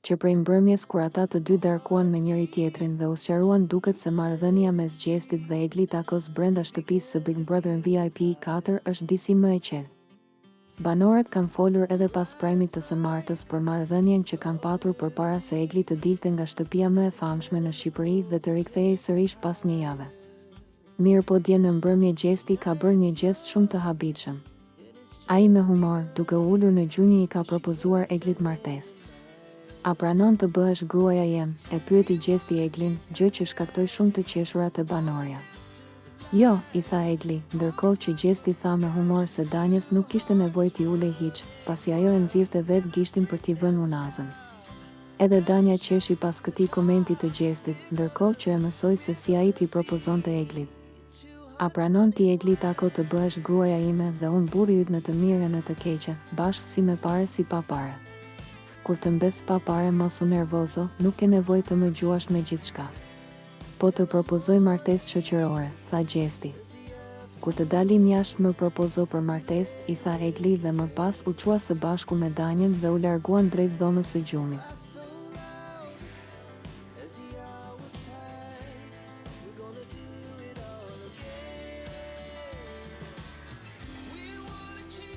që prej mbrëmjes kur ata të dy darkuan me njëri tjetrin dhe u sqaruan duket se marrëdhënia mes Gjestit dhe Eglit Akos brenda shtëpisë së Big Brother VIP 4 është disi më e qetë. Banorët kanë folur edhe pas prajmit të së Martës për marrëdhënien që kanë patur përpara se Egli të dilte nga shtëpia më e famshme në Shqipëri dhe të rikthehej sërish pas një jave. Mirë po dje në mbrëmje Gjesti ka bërë një gjest shumë të habitshëm. Ai me humor, duke ulur në gjunjë i ka propozuar Eglit martesë. A pranon të bëhesh gruaja jem, e pyeti Gjesti Eglin, gjë që shkaktoi shumë të qeshura të banorja. Jo, i tha Egli, ndërkohë që Gjesti tha me humor se Danjës nuk kishte nevojë t'i ulej hiç, pasi ajo e nxirrte vetë gishtin për t'i vënë unazën. Edhe Danja qeshi pas këtij komenti të Gjestit, ndërkohë që e mësoi se si ai t'i propozonte Eglit. A pranon ti Egli Tako të bëhesh gruaja ime dhe unë burri yt në të mirën e të keqen, bashkë si me pare si pa pare. Kur të mbes pa pare mos u nervozo, nuk ke nevojë të më gjuash me gjithçka. Po të propozoj martesë shoqërore, tha Gjesti. Kur të dalim jashtë më propozo për martesë, i tha Egli dhe më pas u qua së bashku me Danjen dhe u larguan drejt dhomës së gjumit.